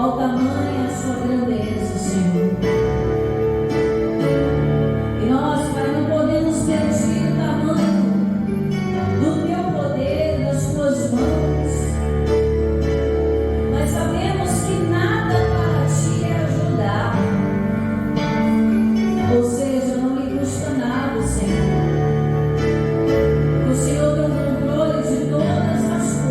Qual tamanha a sua grandeza, Senhor. E nós, Pai, não podemos medir o tamanho do teu poder nas tuas mãos. Nós sabemos que nada para ti é ajudar. Ou seja, não me custa nada, Senhor. O Senhor tem o controle de todas as coisas.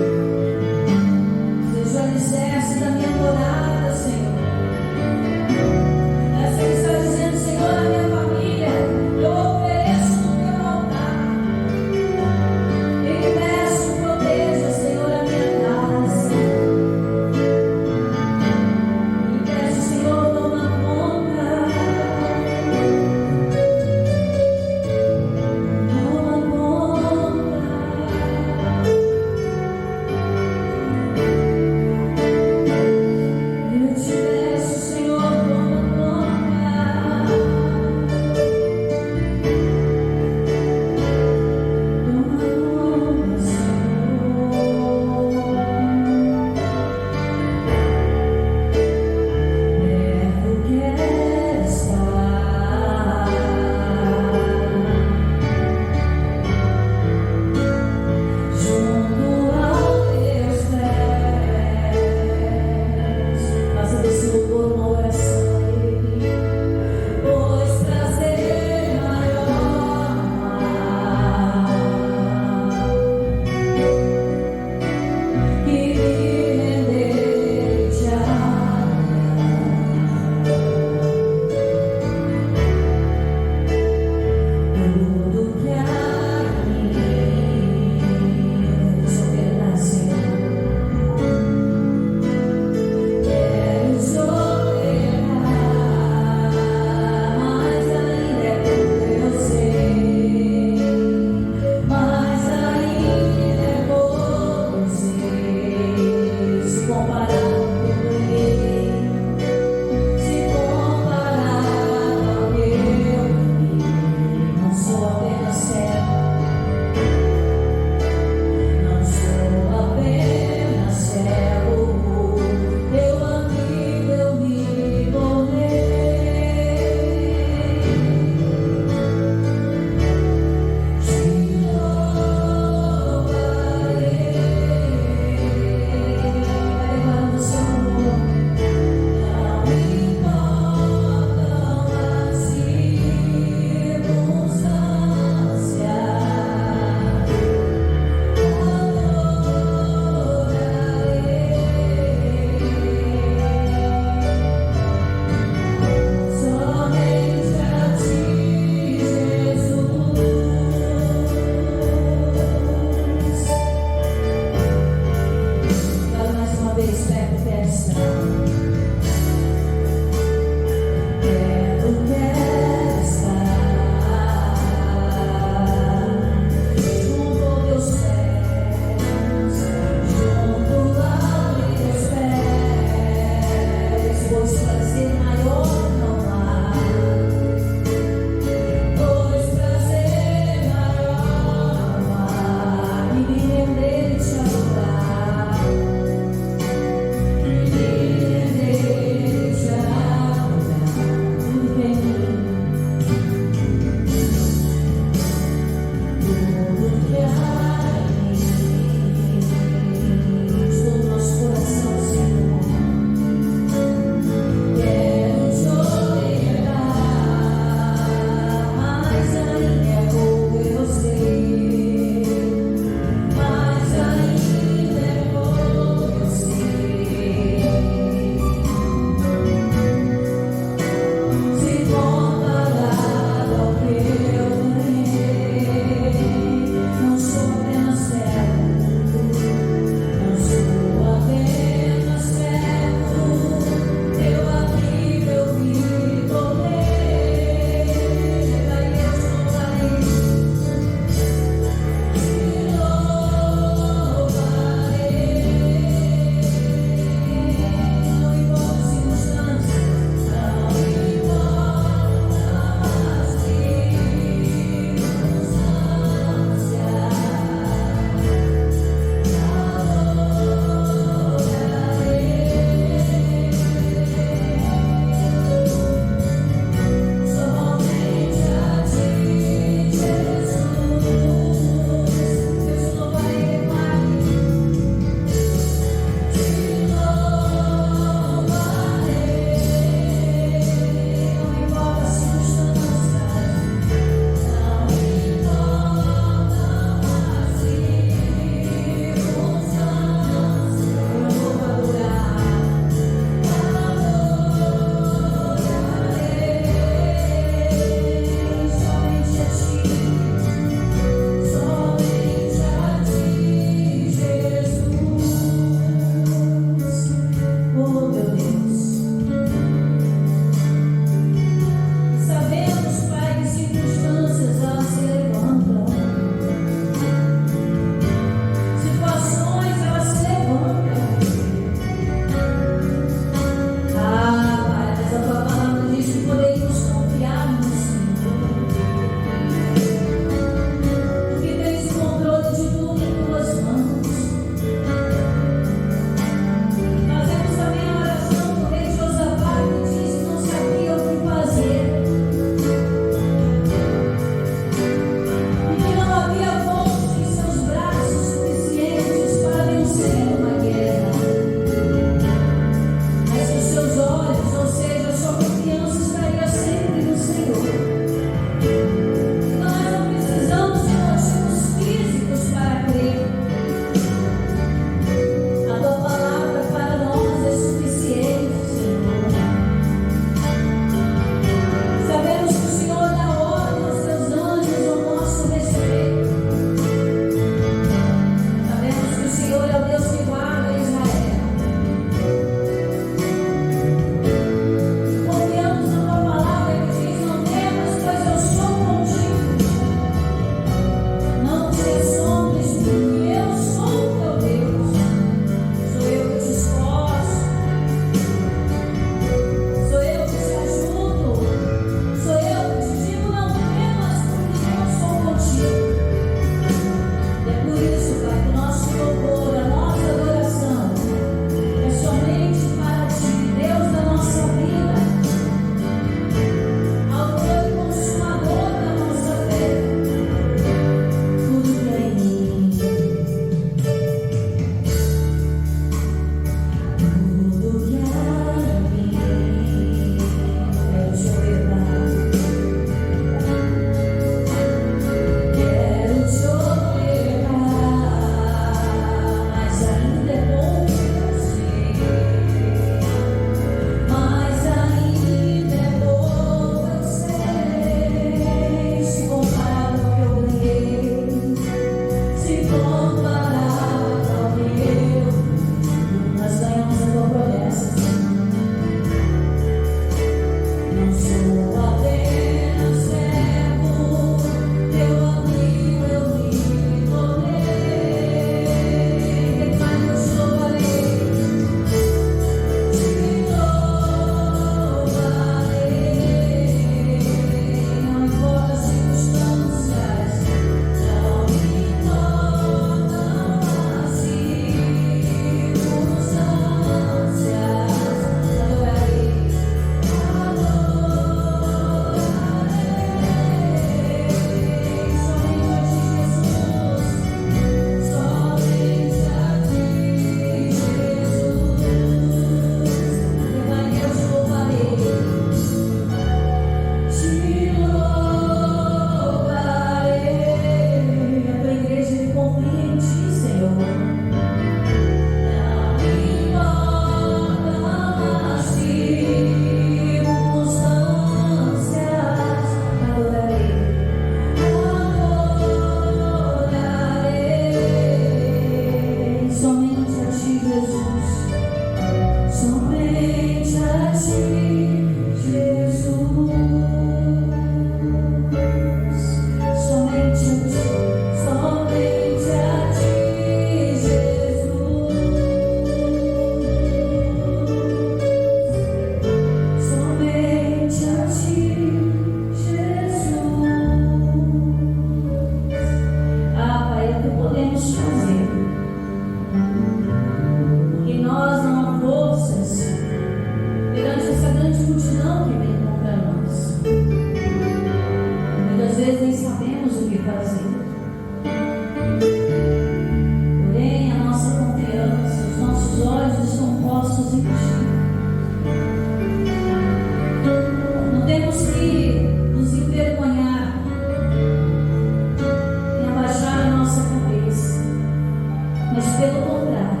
pelo contrário,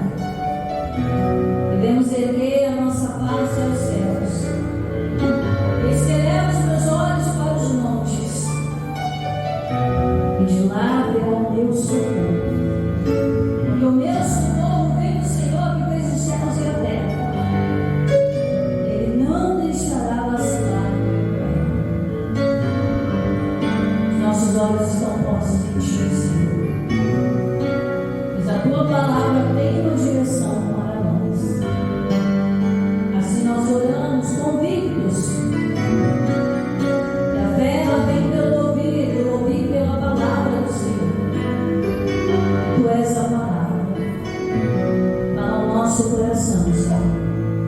devemos erguer a nossa face aos céus. Elevo os meus olhos para os montes, e de lá virá o meu socorro. Porque o meu socorro vem do Senhor que fez os céus e a terra. Ele não deixará vacilar. Os nossos olhos estão postos em Ti, Senhor. Pois a Tua palavra tem uma direção para nós. Assim nós oramos convictos. E a fé ela vem pelo ouvir, eu ouvi pela palavra do Senhor. Tu és a palavra para o nosso coração, Senhor.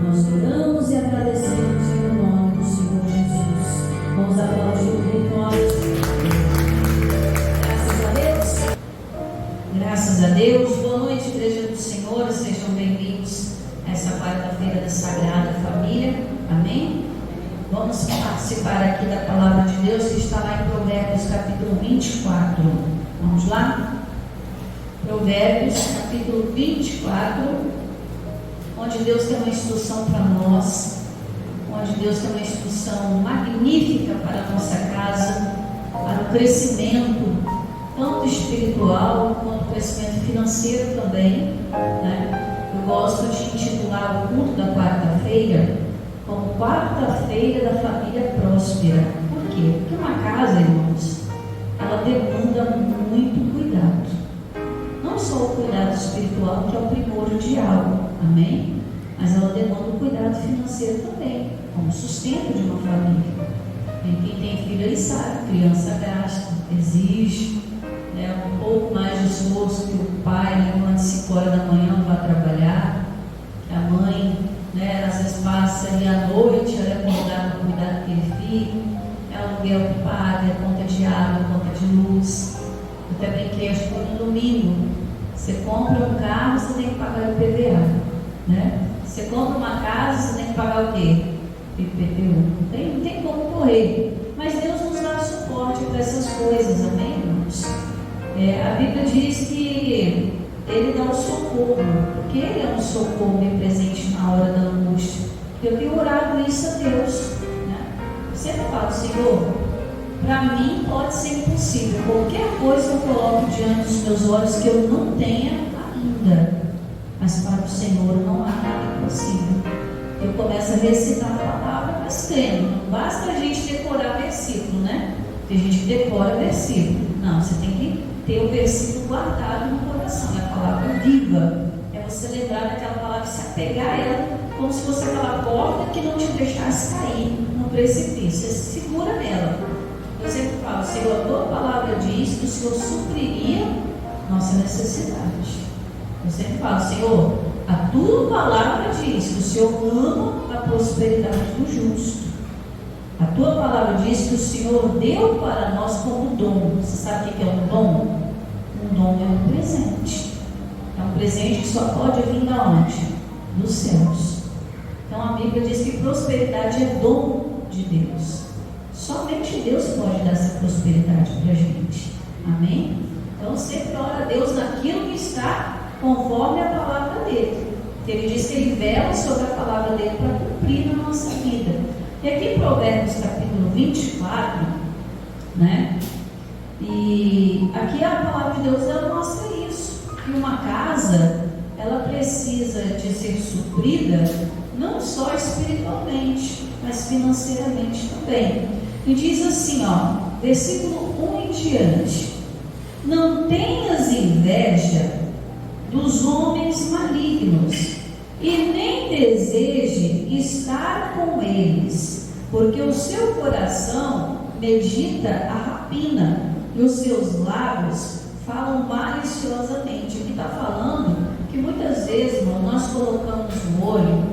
Nós oramos e agradecemos em nome do Senhor Jesus. Vamos aplaudir o Rei Glória. Graças a Deus. Graças a Deus. Boa noite, Igreja do Senhor. Sejam bem-vindos a essa quarta-feira da Sagrada Família. Amém? Vamos participar aqui da palavra de Deus que está lá em Provérbios capítulo 24. Vamos lá? Provérbios capítulo 24, onde Deus tem uma instrução para nós, onde Deus tem uma instrução magnífica para a nossa casa, para o crescimento, tanto espiritual quanto crescimento financeiro também, né? Eu gosto de intitular o culto da quarta-feira como quarta-feira da família próspera. Por quê? Porque uma casa, irmãos, ela demanda muito cuidado. Não só o cuidado espiritual, que é o primordial, amém? Mas ela demanda o cuidado financeiro também, como sustento de uma família. Quem tem filho aí sabe, criança gasta, exige, né, um pouco mais de esforço que o pai levanta 5 horas da manhã para trabalhar, que a mãe, né, às vezes passa ali à noite, ela é acordada para cuidar daquele filho, é aluguel que paga, é conta de água, conta de luz. Eu até brinquei, acho que no domingo, você compra um carro, você tem que pagar o IPVA, né? Você compra uma casa, você tem que pagar o quê? IPTU. Não tem como correr. Mas Deus nos dá suporte para essas coisas, amém, irmãos? A Bíblia diz que Ele dá o socorro, porque Ele é um socorro presente na hora da angústia. Eu tenho orado isso a Deus, né? Eu sempre falo, Senhor, para mim pode ser impossível. Qualquer coisa eu coloco diante dos meus olhos que eu não tenha ainda. Mas para o Senhor não há nada impossível. Eu começo a recitar a palavra, mas crendo. Não basta a gente decorar versículo, né? Tem gente que decora versículo. Não, você tem que ter o versículo guardado no coração. É a palavra viva. É você lembrar daquela palavra, se apegar a ela, como se fosse aquela porta que não te deixasse cair no precipício. Você se segura nela. Eu sempre falo, Senhor, a tua palavra diz que o Senhor supriria nossa necessidade. Eu sempre falo, Senhor, a tua palavra diz que o Senhor ama a prosperidade do justo. A tua palavra diz que o Senhor deu para nós como dom. Você sabe o que é um dom? Um dom é um presente. É um presente que só pode vir da onde? Dos céus. Então a Bíblia diz que prosperidade é dom de Deus. Somente Deus pode dar essa prosperidade para a gente. Amém? Então sempre ora a Deus naquilo que está conforme a palavra dele. Ele diz que ele vela sobre a palavra dele para cumprir na nossa vida. E aqui em Provérbios capítulo 24, né? E aqui a palavra de Deus ela mostra isso. Que uma casa, ela precisa de ser suprida não só espiritualmente, mas financeiramente também. E diz assim, ó, versículo 1 em diante: não tenhas inveja dos homens malignos, e nem deseje estar com eles, porque o seu coração medita a rapina, e os seus lábios falam maliciosamente. Aqui está falando que muitas vezes, irmão, nós colocamos o olho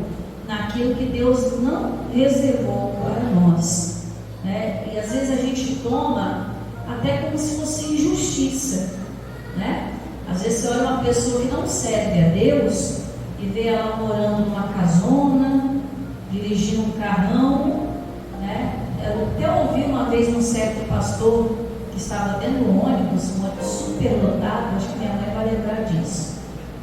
naquilo que Deus não reservou para nós, né? E às vezes a gente toma até como se fosse injustiça, né? Às vezes você olha uma pessoa que não serve a Deus e vê ela morando numa casona, dirigindo um carrão, né? Eu até ouvi uma vez um certo pastor que estava dentro do ônibus, um ônibus super lotado, acho que minha mãe vai lembrar disso.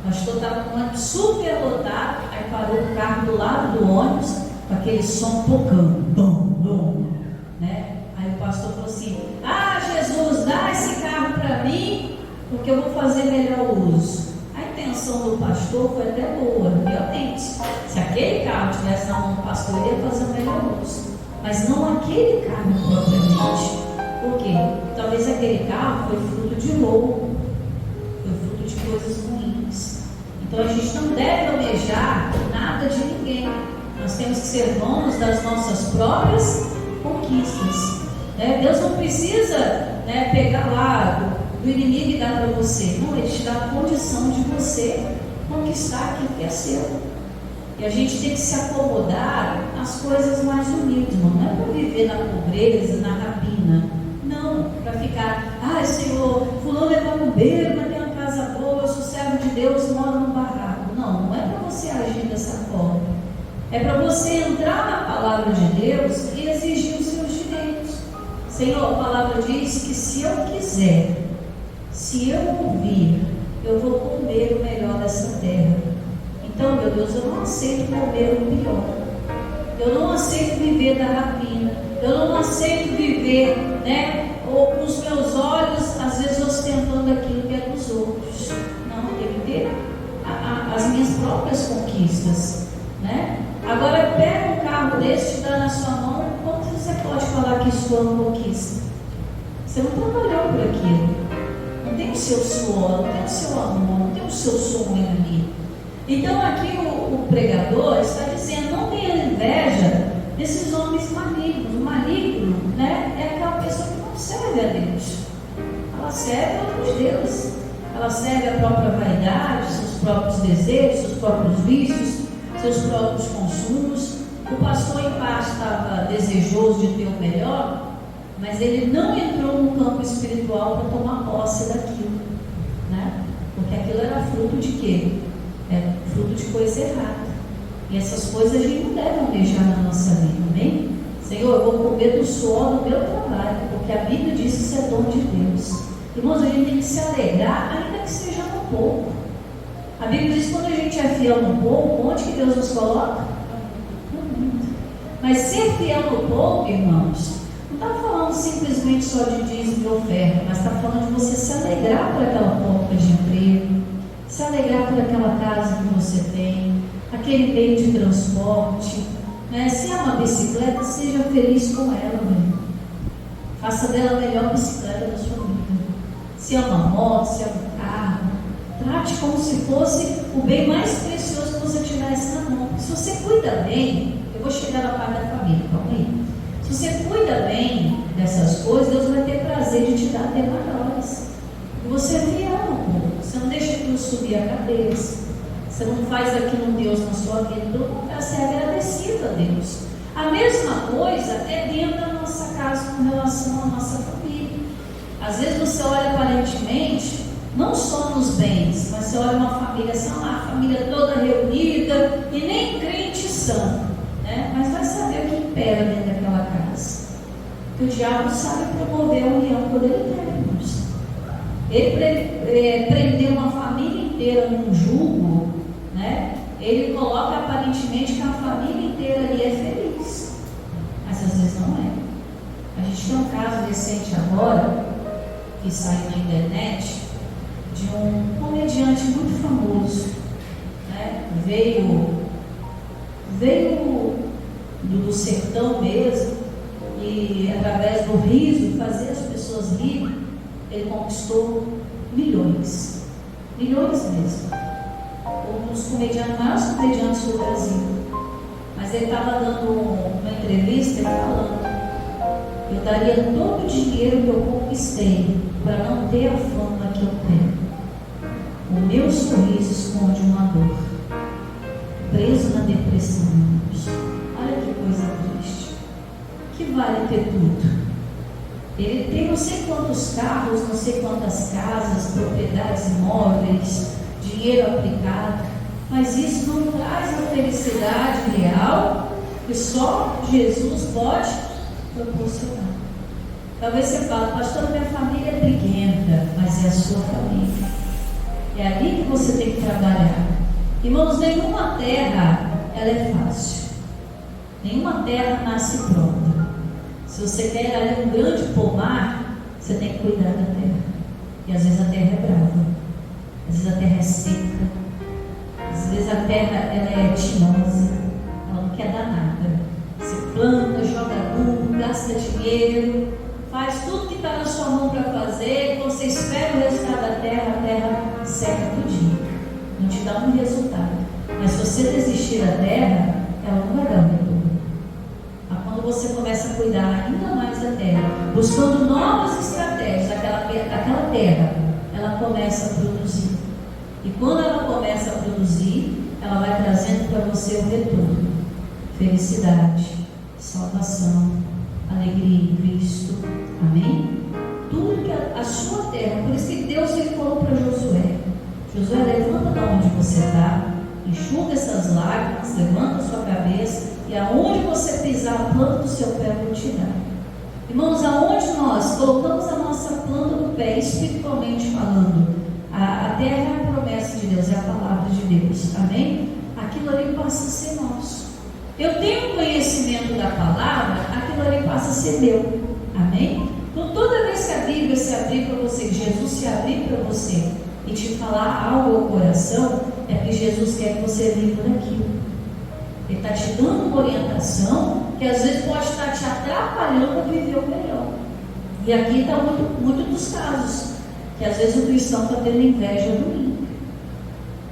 O pastor estava com um ônibus super lotado, aí parou o carro do lado do ônibus, com aquele som tocando, bum, bum, né? Aí o pastor falou assim: ah, Jesus, dá esse carro para mim, porque eu vou fazer melhor uso. A intenção do pastor foi até boa, realmente. Se aquele carro estivesse na mão do pastor, ele ia fazer o melhor uso, mas não aquele carro propriamente. Por quê? Talvez aquele carro foi fruto de roubo, foi fruto de coisas ruins. Então a gente não deve almejar nada de ninguém. Nós temos que ser donos das nossas próprias conquistas, né? Deus não precisa, né, pegar lá do inimigo e dar para você. Não, Ele te dá a condição de você conquistar aquilo que é seu. E a gente tem que se acomodar às coisas mais humildes, irmão. Não é para viver na pobreza, na rapina. Não, para ficar, ai Senhor, fulano é macumbeiro, mas tem uma casa boa, eu sou servo de Deus, moro num barraco. Não é para você agir dessa forma. É para você entrar na palavra de Deus e exigir os seus direitos. Senhor, a palavra diz que se eu quiser, se eu ouvir, eu vou comer o melhor dessa terra. Então, meu Deus, eu não aceito comer o pior. Eu não aceito viver da rapina. Eu não aceito viver, né, ou com os meus olhos, às vezes, ostentando aquilo que é dos outros. Não, eu tenho que ter as minhas próprias conquistas, né? Agora, pega um carro desse, te dá na sua mão, quanto você pode falar que isso foi uma conquista? Você não trabalhou por aquilo. Não tem o seu suor, não tem o seu amor, não tem o seu sonho ali. Então aqui o pregador está dizendo: não tenha inveja desses homens malignos. O maligno, né, é aquela pessoa que não serve a Deus. Ela serve a outros deuses. Ela serve a própria vaidade, seus próprios desejos, seus próprios vícios, seus próprios consumos. O pastor em parte estava desejoso de ter o melhor, mas ele não entrou no campo espiritual para tomar posse daquilo, né? Porque aquilo era fruto de quê? É fruto de coisa errada. E essas coisas a gente não deve almejar na nossa vida, amém? Senhor, eu vou comer do suor do meu trabalho, porque a Bíblia diz que isso é dom de Deus. Irmãos, a gente tem que se alegrar, ainda que seja no pouco. A Bíblia diz que quando a gente é fiel no pouco, onde que Deus nos coloca? No muito. Mas ser fiel no pouco, irmãos, não está falando simplesmente só de dízimo e oferta, mas está falando de você se alegrar por aquela porta de emprego, se alegrar por aquela casa que você tem, aquele meio de transporte, né? Se é uma bicicleta, seja feliz com ela, né? Faça dela a melhor bicicleta da sua vida. Se é uma moto, se é um carro, trate como se fosse o bem mais precioso que você tivesse na mão. Se você cuida bem, eu vou chegar na parte da família, calma aí. Se você cuida bem dessas coisas, Deus vai ter prazer de te dar até maiores. E você é fiel, amor. Você não deixa aquilo subir a cabeça. Você não faz aquilo um Deus na sua vida. Pelo contrário, você é agradecido a Deus. A mesma coisa é dentro da nossa casa com relação à nossa família. Às vezes você olha aparentemente, não só nos bens, mas você olha uma família assim, a família toda reunida e nem crentes são, né? Mas vai saber o que impera dentro daquela casa. Porque o diabo sabe promover a união quando ele quer, irmãos. Ele prender uma família inteira num jugo, né? Ele coloca aparentemente que a família inteira ali é feliz, mas às vezes não é. A gente tem um caso recente agora, que saiu na internet, de um comediante muito famoso, né? Veio do sertão mesmo, e através do riso, fazer as pessoas rirem, ele conquistou milhões mesmo. Um dos maiores comediantes do Brasil. Mas ele estava dando uma entrevista e falando: eu daria todo o dinheiro que eu conquistei para não ter a fama que eu tenho. O meu sorriso esconde uma dor, preso na depressão. Olha que coisa triste. Que vale ter tudo? Ele tem não sei quantos carros, não sei quantas casas, propriedades imóveis, dinheiro aplicado, mas isso não traz a felicidade real que só Jesus pode proporcionar. Talvez você fale: pastor, minha família é pequena, mas é a sua família. É ali que você tem que trabalhar. Irmãos, nenhuma terra ela é fácil. Nenhuma terra nasce pronta. Se você quer ali um grande pomar, você tem que cuidar da terra. E às vezes a terra é brava. Às vezes a terra é seca. Às vezes a terra ela é tinhosa. Ela não quer dar nada. Você planta, joga adubo, gasta dinheiro, faz tudo que está na sua mão para fazer. Quando você espera o resultado da terra, a terra seca tudinho. Não te dá um resultado. Mas se você desistir da terra, ela não vai dar um retorno. Mas quando você começa a cuidar ainda mais da terra, buscando novas estratégias daquela terra, ela começa a produzir. E quando ela começa a produzir, ela vai trazendo para você o retorno: felicidade, salvação, alegria em Cristo. Amém? Tudo que a sua terra, por isso que Deus ele falou para Josué: Josué, levanta de onde você está, enxuga essas lágrimas, levanta a sua cabeça, e aonde você pisar a planta do seu pé, eu vou te dar. Irmãos, aonde nós colocamos a nossa planta do pé, espiritualmente falando, a terra é a promessa de Deus, é a palavra de Deus. Amém? Aquilo ali passa a ser nosso. Eu tenho conhecimento da palavra, aquilo ali passa a ser meu. Amém? Então, toda vez que a Bíblia se abrir para você, que Jesus se abrir para você e te falar algo ao coração, é que Jesus quer que você viva daquilo. Ele está te dando uma orientação que às vezes pode estar te atrapalhando a viver o melhor. E aqui está muito dos casos que às vezes o cristão está tendo inveja do ímpio.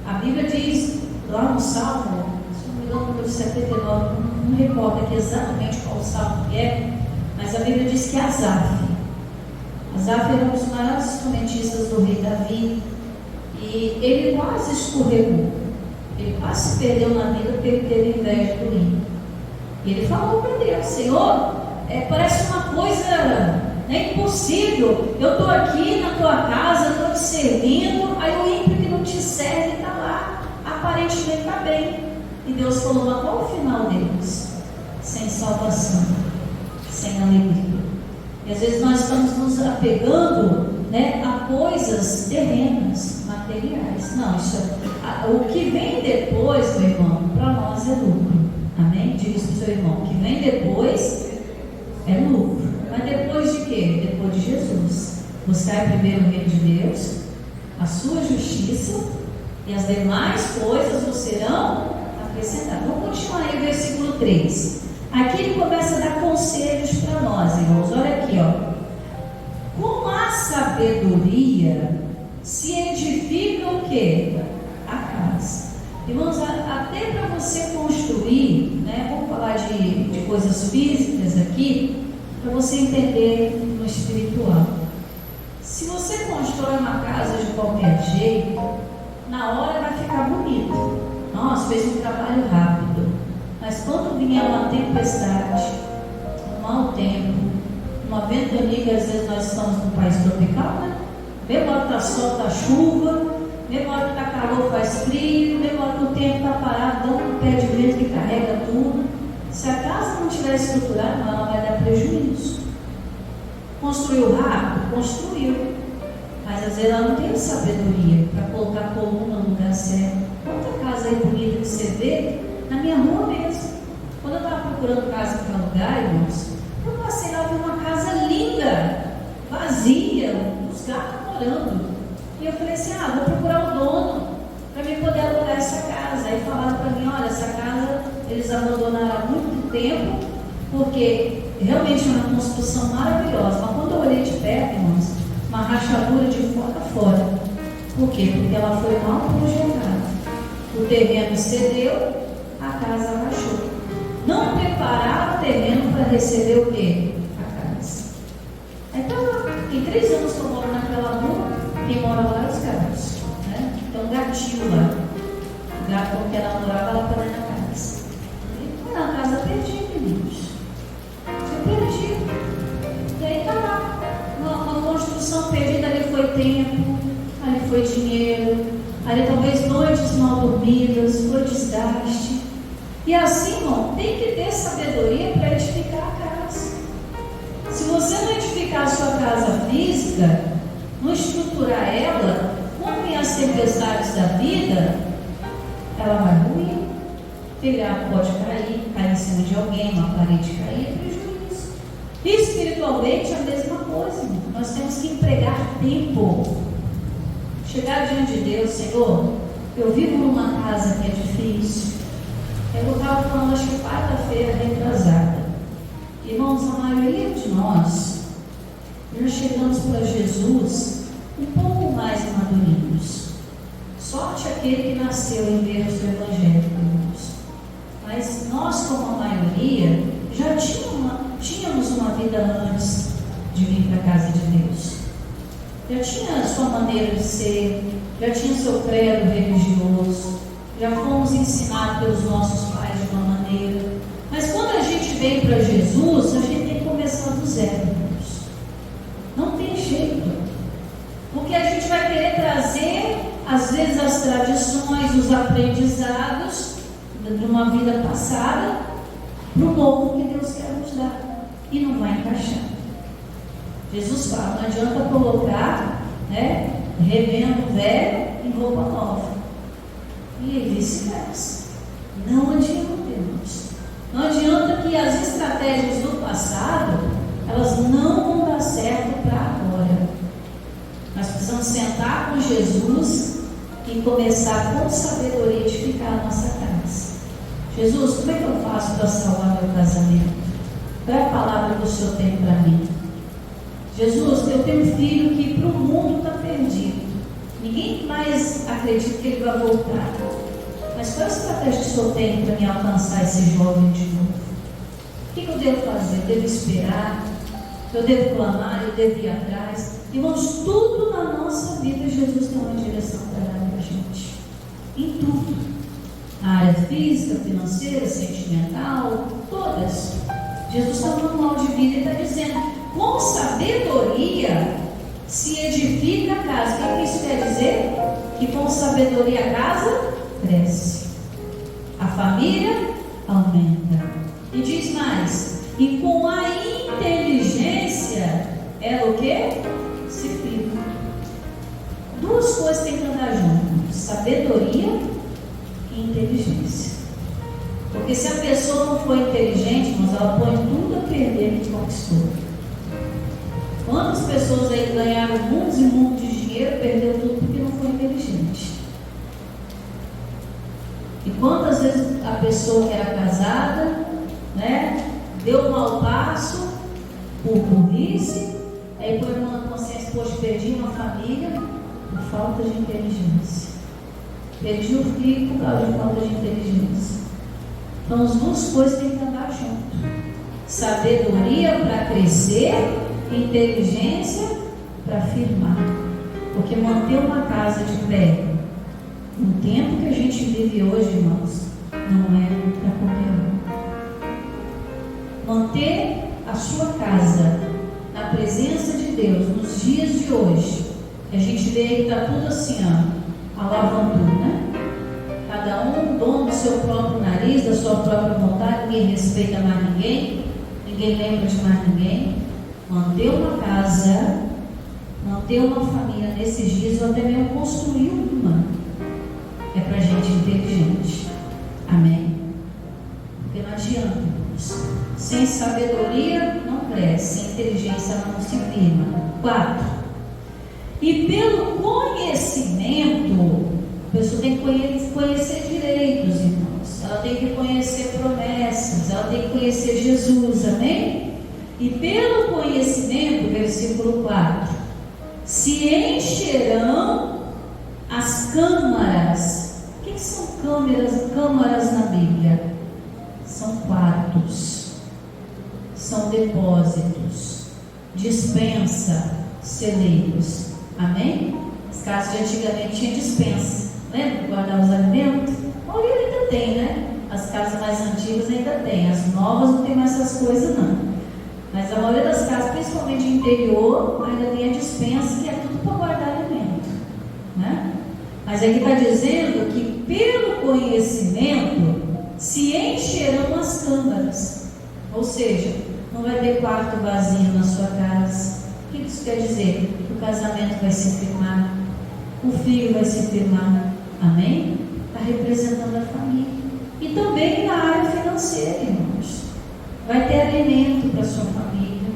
A Bíblia diz lá no Salmo, se não me engano, número 79, não recordo aqui exatamente qual salmo que é, mas a Bíblia diz que Asaf era um dos maiores instrumentistas do rei Davi, e ele quase escorregou, ele quase se perdeu na vida porque ele teve inveja do ímpio. E ele falou para Deus: Senhor, parece uma coisa impossível, eu estou aqui na tua casa, estou te servindo, aí o ímpio que não te serve está lá, aparentemente está bem. E Deus falou: mas qual o final deles? Sem salvação, sem alegria. E às vezes nós estamos nos apegando a coisas terrenas, materiais. Não, o que vem depois, meu irmão, para nós é lucro. Amém? Diga isso para o seu irmão: o que vem depois é lucro. Mas depois de quê? Depois de Jesus. Buscar primeiro o reino de Deus, a sua justiça, e as demais coisas vos serão acrescentadas. Vamos continuar aí o versículo 3. Aqui ele começa a dar conselhos para nós, irmãos. Olha aqui, ó. Com a sabedoria se edifica o quê? A casa. Irmãos, até para você construir, vamos falar de coisas físicas aqui, para você entender no espiritual. Se você constrói uma casa de qualquer jeito, na hora vai ficar bonito. Nossa, fez um trabalho rápido. Mas quando vier uma tempestade, um mau tempo, uma ventania, às vezes nós estamos num país tropical, mesmo hora que está sol, está chuva, mesmo hora que está calor, faz frio, mesmo hora que o tempo está parado, dá um pé de vento que carrega tudo. Se a casa não estiver estruturada, ela vai dar prejuízo. Construiu rápido? Construiu. Mas às vezes ela não tem sabedoria para colocar a coluna no lugar certo. Quanta casa aí bonita que você vê na minha rua mesmo. Quando eu estava procurando casa para alugar, irmãos, eu passei lá, vi uma casa linda, vazia, os gatos morando. E eu falei assim: vou procurar o dono para mim poder alugar essa casa. Aí falaram para mim: olha, essa casa eles abandonaram há muito tempo, porque realmente é uma construção maravilhosa. Mas quando eu olhei de perto, irmãos, uma rachadura de fora a fora. Por quê? Porque ela foi mal projetada. O terreno cedeu, a casa rachou. Não preparava o terreno para receber o quê? A casa. Então, tem 3 anos que eu moro naquela rua, quem mora lá é os gatos. Tem um gatinho lá. O gato com que ela morava, ela para na casa. E foi na casa perdida, meninos. Foi perdido. E aí está lá. Uma construção perdida, ali foi tempo, ali foi dinheiro, ali talvez noites mal dormidas, foi desgaste. E assim, irmão, tem que ter sabedoria para edificar a casa. Se você não edificar a sua casa física, não estruturar ela, vêm as tempestades da vida, ela vai ruir, o telhado pode cair em cima de alguém, uma parede cair, é prejuízo. E espiritualmente a mesma coisa. Nós temos que empregar tempo. Chegar diante de Deus, Senhor, eu vivo numa casa que é difícil. Eu estava falando, acho que quarta-feira, retrasada. Irmãos, a maioria de nós já chegamos para Jesus um pouco mais madurinhos. Sorte aquele que nasceu em berço evangélico, irmãos. Mas nós, como a maioria, já tínhamos uma vida antes de vir para a casa de Deus. Já tinha a sua maneira de ser, já tinha seu credo religioso, já fomos ensinados pelos nossos pais de uma maneira. Mas quando a gente vem para Jesus, a gente tem que começar do zero, irmãos. Não tem jeito. Porque a gente vai querer trazer, às vezes, as tradições, os aprendizados de uma vida passada para o novo que Deus quer nos dar. E não vai encaixar. Jesus fala, não adianta colocar, revendo velho em roupa nova. E vice-versa. Não adianta, irmãos. Não adianta que as estratégias do passado, elas não vão dar certo para agora. Nós precisamos sentar com Jesus e começar com sabedoria a edificar a nossa casa. Jesus, como é que eu faço para salvar meu casamento? Qual é a palavra que o Senhor tem para mim? Jesus, eu tenho um filho que para o mundo está perdido. Ninguém mais acredita que ele vai voltar. Mas qual é a estratégia que o Senhor tem para me alcançar esse jovem de novo? O que eu devo fazer? Eu devo esperar? Eu devo clamar? Eu devo ir atrás? Irmãos, tudo na nossa vida Jesus tem uma direção para dar para a gente. Em tudo. A área física, financeira, sentimental, todas. Jesus está no manual de vida e está dizendo, com sabedoria se edifica a casa. O que isso quer dizer? Que com sabedoria a casa cresce. A família aumenta. E diz mais, e com a inteligência ela o quê? Se firma. Duas coisas têm que andar juntas: sabedoria e inteligência. Porque se a pessoa não for inteligente, mas ela põe tudo a perder que conquistou. Quantas pessoas aí ganharam mundos e mundos de dinheiro, perderam tudo porque não foi inteligente? E quantas vezes a pessoa que era casada, deu um mau passo por burrice, aí põe uma consciência, poxa, perdi uma família por falta de inteligência. Perdi o filho por causa de falta de inteligência. Então as duas coisas têm que andar junto. Sabedoria para crescer, inteligência para firmar. Porque manter uma casa de pé no tempo que a gente vive hoje, irmãos, não é para qualquer um. Manter a sua casa na presença de Deus nos dias de hoje, a gente vê que está tudo assim, ó, a lavandura, né? Cada um dono do seu próprio nariz, da sua própria vontade, ninguém respeita mais ninguém, ninguém lembra de mais ninguém. Manter uma casa, manter uma família nesses dias, ou até mesmo construir uma, é para gente inteligente. Amém? Porque não adianta, irmãos. Sem sabedoria não cresce, sem inteligência não se firma. 4. E pelo conhecimento, a pessoa tem que conhecer direitos, irmãos. Ela tem que conhecer promessas, ela tem que conhecer Jesus, amém? E pelo conhecimento, versículo 4, se encherão as câmaras. O que são câmaras na Bíblia? São quartos, são depósitos, dispensa, celeiros. Amém? As casas de antigamente tinham dispensa, lembra de guardar os alimentos? A maioria ainda tem, né? As casas mais antigas ainda tem, as novas não tem mais essas coisas não. Mas a maioria das casas, principalmente de interior, ainda tem a dispensa, que é tudo para guardar alimento, né? Mas aqui está dizendo que pelo conhecimento se encherão as câmaras. Ou seja, não vai ter quarto vazio na sua casa. O que isso quer dizer? O casamento vai se firmar, o filho vai se firmar. Amém? Está representando a família. E também na área financeira, irmãos. Vai ter alimento para a sua família.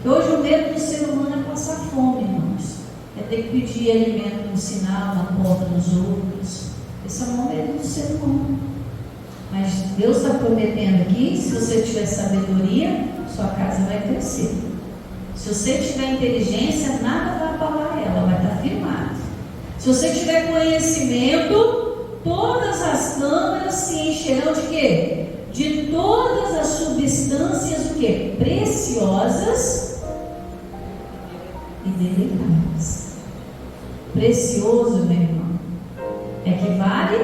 Que hoje o medo do ser humano é passar fome, irmãos. É ter que pedir alimento no sinal, na porta dos outros. Esse é o maior medo do ser humano. Mas Deus está prometendo aqui, se você tiver sabedoria, sua casa vai crescer. Se você tiver inteligência, nada vai abalar ela, vai estar firmada. Se você tiver conhecimento, todas as câmaras se encherão de quê? De todas as substâncias, o quê? Preciosas e delicadas. Precioso, meu irmão, é que vale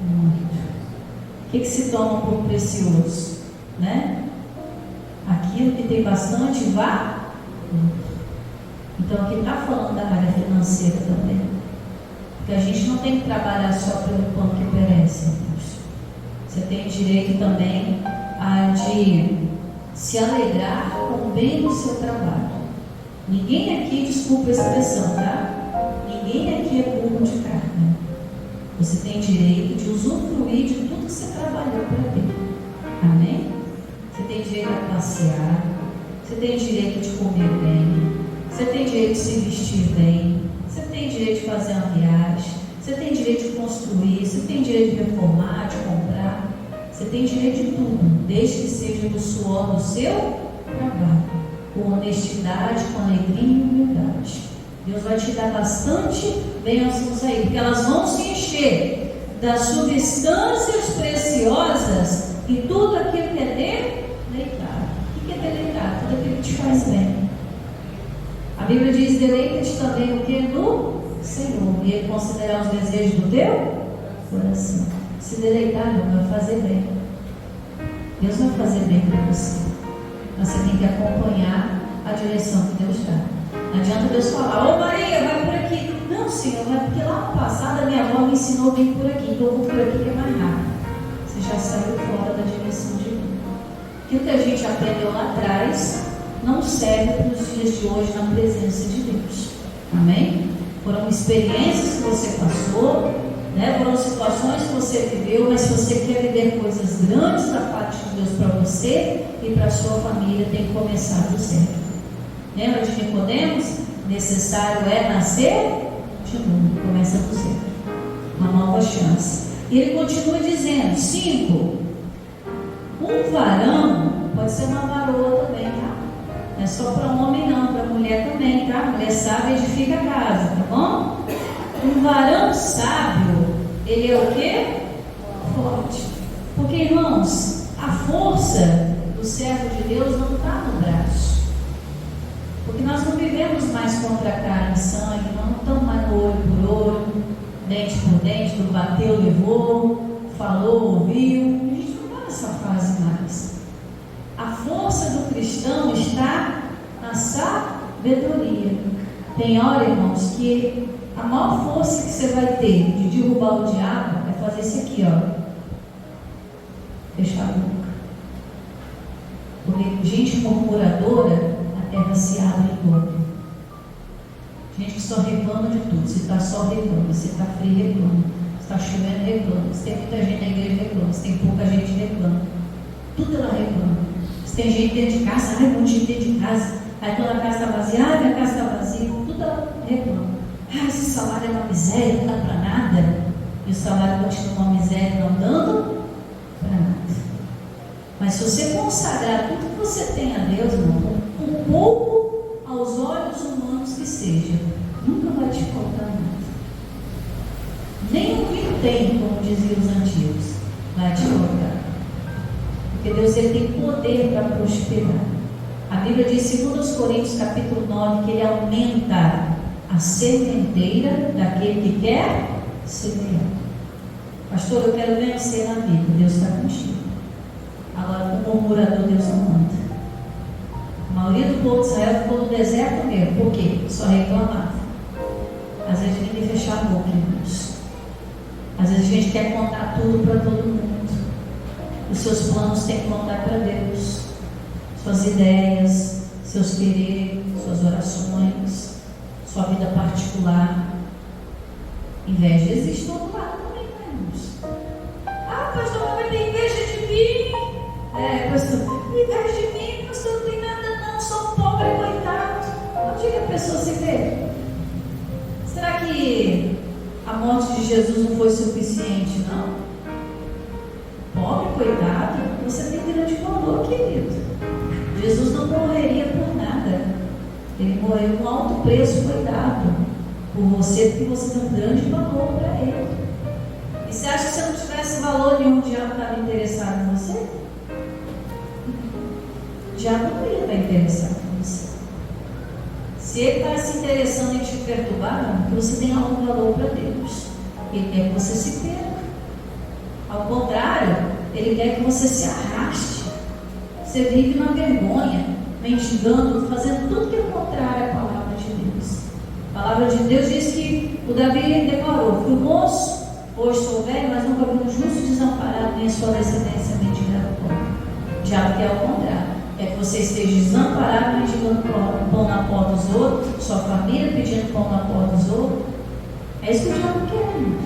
muito. O que se toma por precioso? Né? Aquilo que tem bastante vale muito. Então aqui está falando da área financeira também. Porque a gente não tem que trabalhar só pelo pão que perece, irmãos. Você tem direito também de se alegrar com o bem do seu trabalho. Ninguém aqui, desculpa a expressão, tá? Ninguém aqui é burro de carne. Você tem direito de usufruir de tudo que você trabalhou para ter. Amém? Você tem direito a passear. Você tem direito de comer bem. Você tem direito de se vestir bem. Você tem direito de fazer uma viagem. Você tem direito de construir. Você tem direito de reformar, de comprar. Você tem direito de tudo, desde que seja do suor do seu trabalho, com honestidade, com alegria e humildade. Deus vai te dar bastante bênçãos aí, porque elas vão se encher das substâncias preciosas e tudo aquilo que é deleitado. O que é deleitado? Tudo aquilo que te faz bem. A Bíblia diz: deleita-te também o que? No Senhor, e Ele considerar os desejos do teu coração. Se deleitar, não vai fazer bem. Deus vai fazer bem para você. Mas você tem que acompanhar a direção que Deus dá. Não adianta Deus falar: ô Maria, vai por aqui. Não, Senhor, vai porque lá no passado a minha avó me ensinou a vir por aqui, então eu vou por aqui que é mais rápido. Você já saiu fora da direção de Deus. Aquilo que a gente aprendeu lá atrás não serve para os dias de hoje na presença de Deus. Amém? Foram experiências que você passou, né? Foram situações que você viveu, mas se você quer viver coisas grandes da parte de Deus para você e para a sua família, tem que começar do zero. Lembra de Nicodemos? Necessário é nascer de novo. Começa do zero. Uma nova chance. E ele continua dizendo: 5. Um varão pode ser uma varoa também, tá? Não é só para homem não, para mulher também, tá? Mulher sábia edifica a casa, tá bom? Um varão sábio, ele é o quê? Forte. Porque, irmãos, a força do servo de Deus não está no braço. Porque nós não vivemos mais contra carne e sangue, nós não estamos mais no olho por olho, dente por dente, do bateu, levou, falou, ouviu. A gente não está nessa fase mais. A força do cristão está na sabedoria. Tem hora, irmãos, que a maior força que você vai ter de derrubar o diabo é fazer isso aqui, ó. Fechar a boca. Porque gente murmuradora, a terra se abre toda. Gente que só reclama de tudo. Se está só reclama, se está frio reclama, se está chovendo reclama, se tem muita gente na igreja reclama, se tem pouca gente reclama. Tudo ela reclama. Se tem gente dentro de casa, ai, um monte de gente dentro de casa. Aí quando a casa está vazia, ai, minha casa está vazia. Tudo ela reclama. Ah, esse salário é uma miséria, não dá para nada. E o salário continua uma miséria, não dando para nada. Mas se você consagrar tudo que você tem a Deus, irmão, um pouco aos olhos humanos que seja, nunca vai te faltar nada. Nem o que tem, como diziam os antigos, vai te faltar. Porque Deus, ele tem poder para prosperar. A Bíblia diz em 2 Coríntios capítulo 9 que Ele aumenta a sementeira daquele que quer semear. Pastor, eu quero vencer na vida. Deus está contigo. Agora, o murmurador, Deus não manda. A maioria do povo de Israel ficou no deserto mesmo. Por quê? Só reclamava. Às vezes a gente tem que fechar a boca, irmãos. Às vezes a gente quer contar tudo para todo mundo. Os seus planos têm que contar para Deus. Suas ideias, seus quereres, suas orações, sua vida particular. Inveja existe do outro lado também, né, irmãos? Ah, pastor, mas vai ter inveja de mim? Pastor, inveja de mim, pastor, não tem nada não, sou pobre, coitado. Onde é que a pessoa se vê? Será que a morte de Jesus não foi suficiente, não? Pobre, coitado, você tem grande valor, querido. Jesus não morreria por nada. Ele morreu com alto preço, foi dado por você, porque você tem um grande valor para Ele. E você acha que se não tivesse valor nenhum, o diabo estava interessado em você? O diabo não ia estar interessado em você. Se ele está se interessando em te perturbar, não, porque você tem algum valor para Deus. Ele quer que você se perca. Ao contrário, ele quer que você se arraste. Você vive na vergonha, mendigando, fazendo tudo que é contrário à palavra de Deus. A palavra de Deus diz que o Davi declarou: fui moço, hoje sou velho, mas nunca vi um justo desamparado, nem a sua descendência mendigar o pão. O diabo quer ao contrário. É que você esteja desamparado, mendigando pão na porta dos outros, sua família pedindo pão na porta dos outros. É isso que o diabo quer, irmão.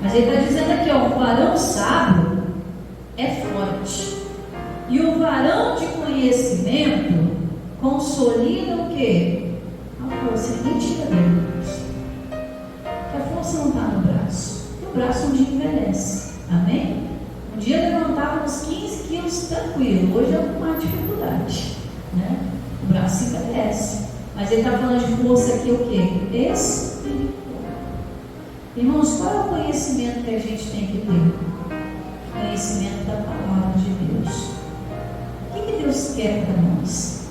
Mas ele está dizendo aqui, ó, o varão sábio é forte. E o varão de conhecimento consolida o quê? A força. Ninguém tira dele. Porque a força não está no braço. E o braço um dia envelhece. Amém? Um dia levantávamos 15 quilos tranquilo. Hoje é com mais dificuldade. Né? O braço envelhece. Mas ele está falando de força aqui o quê? Espiritual. Irmãos, qual é o conhecimento que a gente tem que ter? Conhecimento da palavra de Deus. O que Deus quer para nós?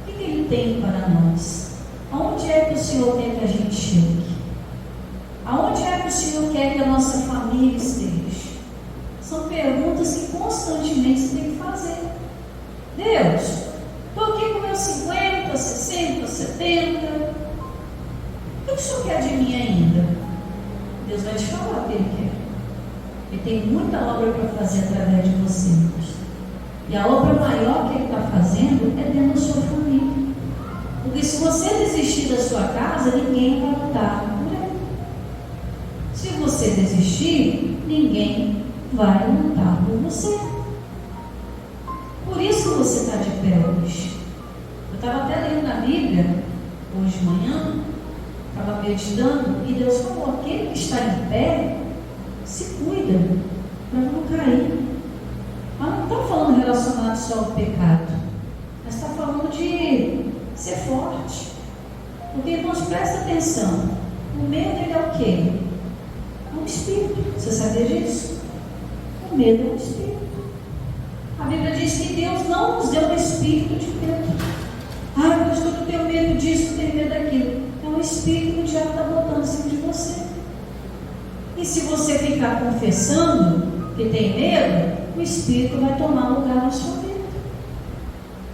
O que Ele tem para nós? Aonde é que o Senhor quer que a gente chegue? Aonde é que o Senhor quer que a nossa família esteja? São perguntas que constantemente você tem que fazer. Deus, estou aqui com meus 50, 60, 70. O que o Senhor quer de mim ainda? Deus vai te falar o que Ele quer. Ele tem muita obra para fazer através de você. E a obra maior que Ele está fazendo é dentro da sua família. Porque se você desistir da sua casa, ninguém vai lutar por Ele. Se você desistir, ninguém vai lutar por você. Por isso que você está de pé hoje. Eu estava até lendo na Bíblia, hoje de manhã, estava meditando, e Deus falou: aquele que está em pé, se cuida para não cair. Mas não está falando relacionado só ao pecado, mas está falando de ser forte. Porque, irmãos, presta atenção, o medo ele é o quê? É um espírito. Você sabia disso? O medo é um espírito. A Bíblia diz que Deus não nos deu um espírito de medo. Ah, pastor, eu tenho medo disso, eu tenho medo daquilo. É um espírito que o diabo está botando em cima de você. E se você ficar confessando que tem medo, o Espírito vai tomar lugar na sua vida.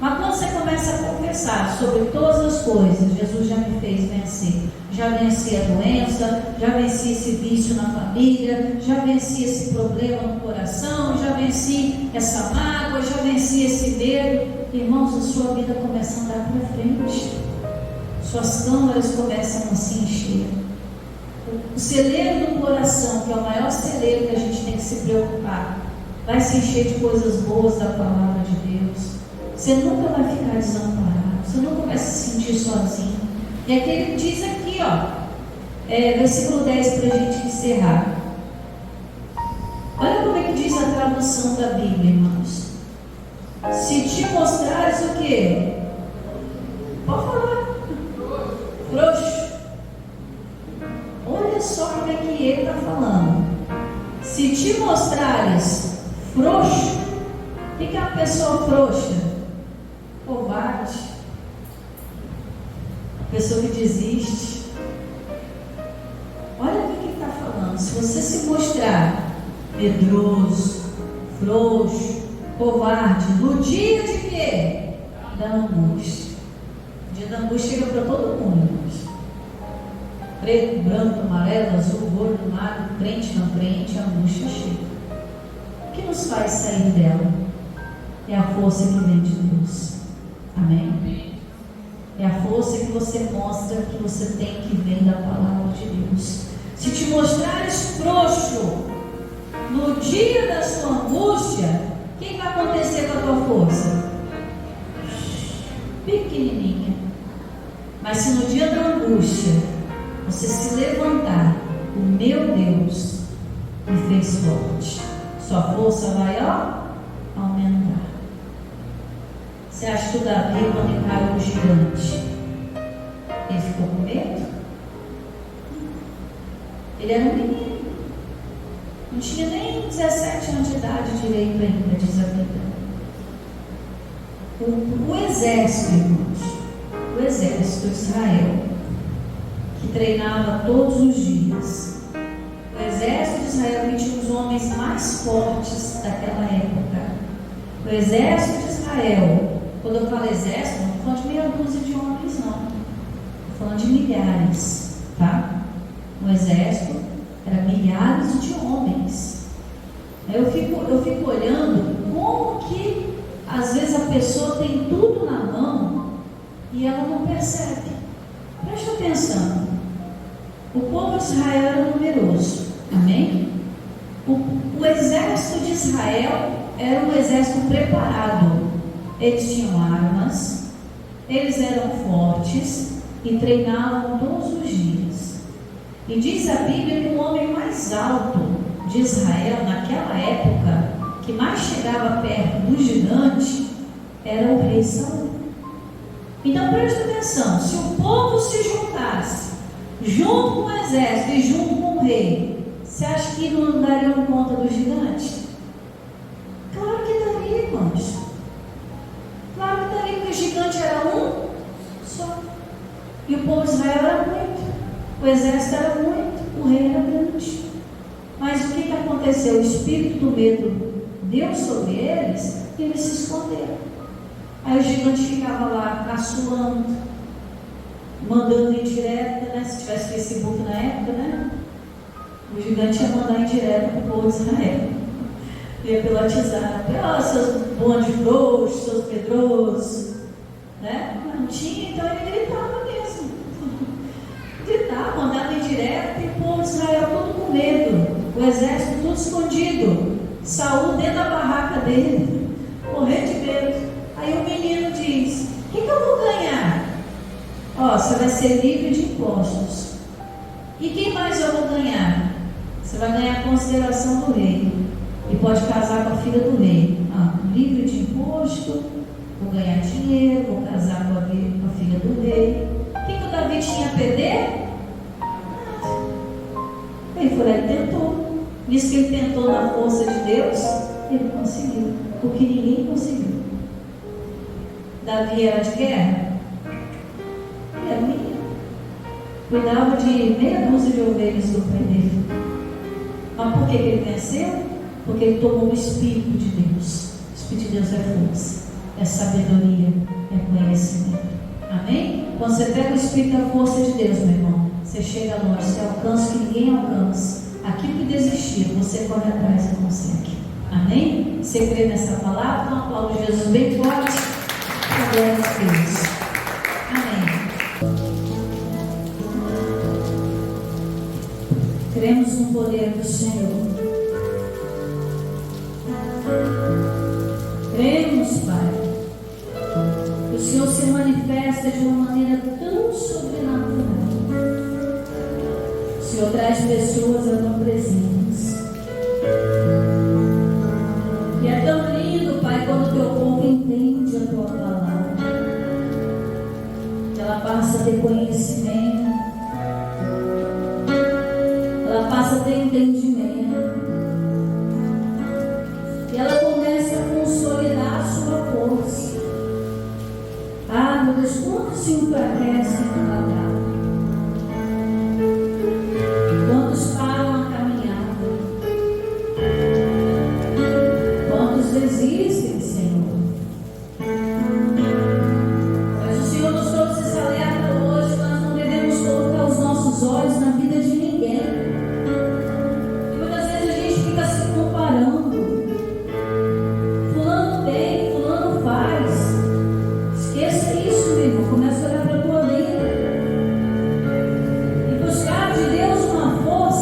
Mas quando você começa a confessar sobre todas as coisas, Jesus já me fez vencer. Já venci a doença, já venci esse vício na família, já venci esse problema no coração, já venci essa mágoa, já venci esse medo. Irmãos, a sua vida começa a andar para frente. Suas câmaras começam a se encher. O celeiro do coração, que é o maior celeiro que a gente tem que se preocupar, vai se encher de coisas boas da palavra de Deus. Você nunca vai ficar desamparado, você nunca vai se sentir sozinho. E aqui ele diz aqui, versículo 10 para a gente encerrar. Olha como é que diz a tradução da Bíblia, irmãos. Se te mostrares o quê? Pode falar. Frouxo. Olha só como é que ele está falando. Se te mostrares frouxo, o que é uma pessoa frouxa? Covarde. Pessoa que desiste. Olha o que ele está falando. Se você se mostrar medroso, frouxo, covarde, no dia de quê? Da angústia. O dia da angústia chega para todo mundo, irmãos. Preto, branco, amarelo, azul, gordo, magro, crente, não crente, a angústia chega. O que nos faz sair dela? É a força que vem de Deus. Amém? É a força que você mostra que você tem, que vem da palavra de Deus. Se te mostrares frouxo no dia da sua angústia, o que vai acontecer com a tua força? Pequenininha. Mas se no dia da angústia você se levantar, o meu Deus me fez forte, sua força vai aumentar. Você acha que o Davi, quando encarou o gigante, ele ficou com medo? Ele era um menino, não tinha nem 17 anos de idade direito ainda, diz a Bíblia. O exército, irmãos, o exército de Israel, que treinava todos os dias, o exército de Israel que tinha os homens mais fortes daquela época. O exército de Israel, quando eu falo exército, não estou falando de meia dúzia de homens, não, estou falando de milhares, tá? O exército era milhares de homens. Eu fico olhando como que às vezes a pessoa tem tudo na mão e ela não percebe. Preste atenção. O povo de Israel era numeroso. Amém? O exército de Israel era um exército preparado. Eles tinham armas, eles eram fortes e treinavam todos os dias. E diz a Bíblia que o homem mais alto de Israel naquela época, que mais chegava perto do gigante, era o rei Saul. Então preste atenção, se o povo se juntasse junto com o exército e junto com o rei, você acha que não dariam conta do gigante? Claro que daria, irmãos. Claro que daria, porque o gigante era um só. E o povo de Israel era muito, o exército era muito, o rei era grande. Mas o que aconteceu? O espírito do medo deu sobre eles e eles se esconderam. Aí o gigante ficava lá caçoando, mandando indireta, né? Se tivesse Facebook na época, né? O gigante ia mandar indireta para o povo de Israel. Ia pelo WhatsApp, seus bonde frouxos, seus medrosos, né? Não tinha, então ele gritava mesmo. Gritava, mandava indireta e o povo de Israel todo com medo. O exército tudo escondido. Saul dentro da barraca dele, morrendo de medo. Aí o menino diz: o que eu vou ganhar? Você vai ser livre de impostos. E quem mais eu vou ganhar? Você vai ganhar a consideração do rei. E pode casar com a filha do rei. Livre de imposto, vou ganhar dinheiro, vou casar com a filha do rei. O que o Davi tinha a perder? Ele foi lá e tentou. Nisso que ele tentou na força de Deus, ele conseguiu. O que ninguém conseguiu. Davi era de guerra? Era um menino. Cuidava de meia dúzia de ovelhas do pai dele. Mas por que ele venceu? Porque ele tomou o Espírito de Deus. O Espírito de Deus é força, é sabedoria, é conhecimento. Amém? Quando você pega o Espírito da força de Deus, meu irmão, você chega longe, você alcança o que ninguém alcança. Aquilo que desistir, você corre atrás e consegue. Amém? Você crê nessa palavra? Então aplaude Jesus bem forte. Glória a Deus. Amém. Cremos no poder do Senhor. Cremos, Pai, que o Senhor se manifesta de uma maneira tão sobrenatural. O Senhor traz pessoas à tua presença. E é tão lindo, Pai, quando o teu povo entende a tua palavra. Ela passa a ter conhecimento. Ela passa a ter entendimento. E ela começa a consolidar a sua força. Meu Deus, quantos se enfraquecem no trabalho? Quantos param a caminhada? Quantos desistem, Senhor? Mas o Senhor nos trouxe esse alerta hoje. Nós não devemos colocar os nossos olhos na vida de ninguém. E muitas vezes a gente fica se comparando. Fulano tem, fulano faz. Esqueça isso, meu irmão. Começa a olhar para a tua vida e buscar de Deus uma força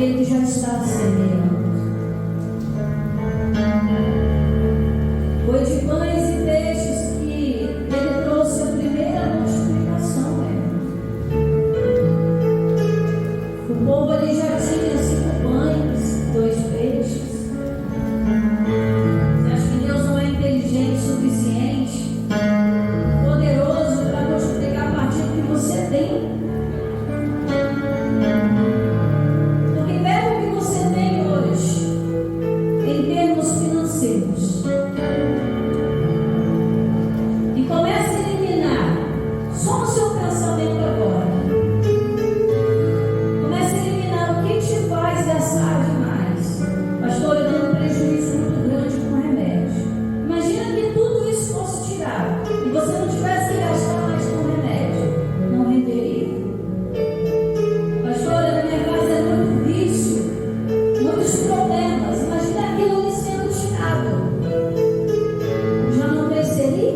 aquele que já está semeando. Foi de pães e peixes que ele trouxe a primeira multiplicação, né? O povo ali já tinha 5 pães, 2 peixes. Você acha que Deus não é inteligente o suficiente, poderoso para multiplicar a partir do que você tem? Porque pega o que você tem hoje, em termos financeiros, e comece a eliminar só no seu pensamento agora. Comece a eliminar o que te faz gastar demais. Pastor, eu tenho um prejuízo muito grande com remédio. Imagina que tudo isso fosse tirado e você não tivesse que gastar mais com remédio. Não renderia? Pastor, na minha casa é muito vício, muitos problemas. Imagina aquilo ali sendo tirado. Já não cresceria?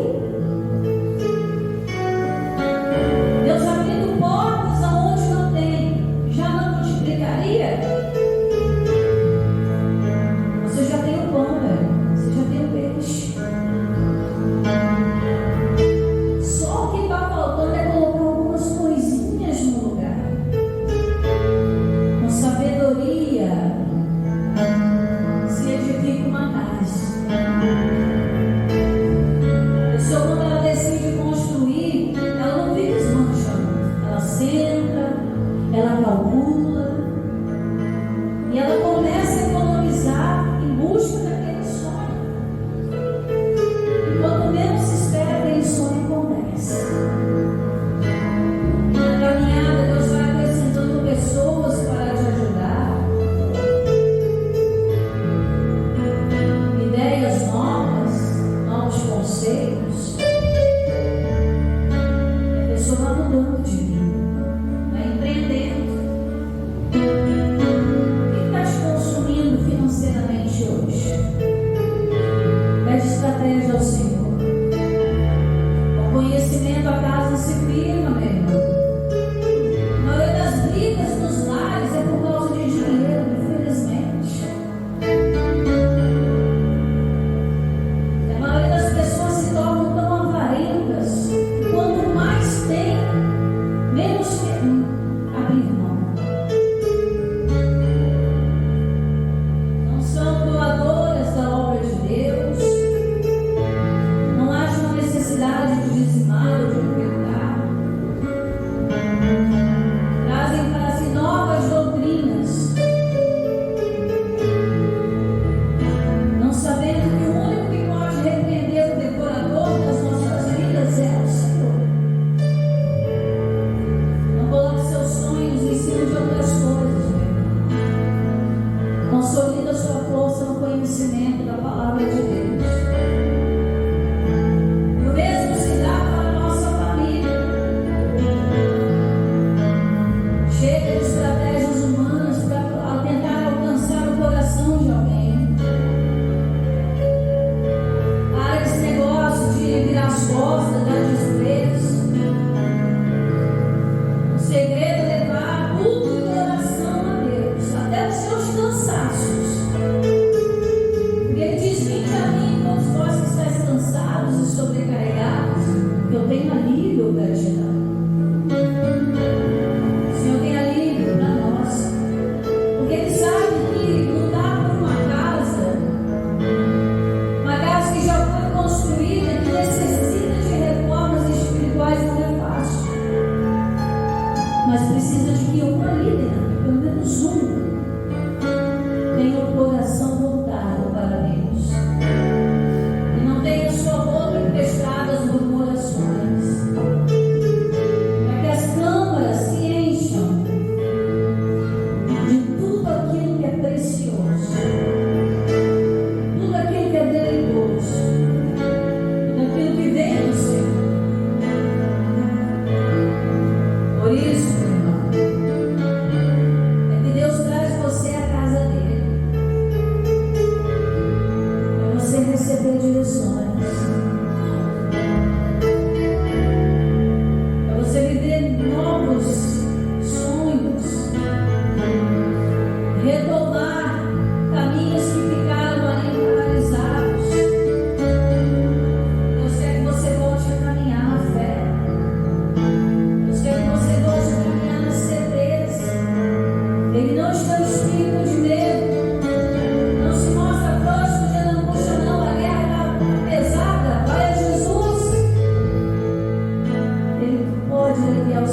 Deus abrindo portas aonde não tem, já não multiplicaria? Você já tem o pão, velho. Você já tem o peixe. Só o que está faltando é colocar algumas coisinhas no lugar. Com sabedoria se edifica uma casa. A pessoa, quando ela decide construir, ela não fica esmanchando. Ela senta, ela calcula e ela começa a economizar em busca daquele sonho. E quanto menos se espera, aquele sonho acontece. E na caminhada, Deus vai acrescentando pessoas para te ajudar, ideias novas, novos conceitos. E a pessoa vai mudando de vida, vai empreendendo. O que está te consumindo financeiramente hoje? Pede estratégia ao Senhor. Com conhecimento a casa se firma, meu irmão. A maioria das brigas nos lares é por causa de dinheiro, infelizmente. A maioria das pessoas se tornam tão avarentas. Quanto mais tem, menos quer abrir mão. Não são doadoras da obra de Deus. Não acha uma necessidade de dizimar ou de ofertar. Trazem para si novas doutrinas, não sabendo que o único que pode repreender o devorador das nossas vidas é o Senhor. Não coloque seus sonhos em cima de outras coisas, meu irmão. Consolida sua força no conhecimento da palavra de Deus. E o mesmo se dá para a nossa família. Chega de estratégias humanas para tentar alcançar o coração de alguém. Para esse negócio de virar as costas, dar desprezo. O segredo é levar tudo em oração a Deus, até os seus cansaços. Porque ele diz: vinde a mim, todos vós que estáis cansados e sobrecarregados, que eu tenho alívio para te dar. O Senhor tem alívio para nós. Porque Ele sabe que lutar por uma casa que já foi construída, que necessita de reformas espirituais, não é fácil. Mas precisa de que uma líder, pelo menos tenha o coração voltado para Deus. E não tenha sua boca emprestada às murmurações. Ele vier ao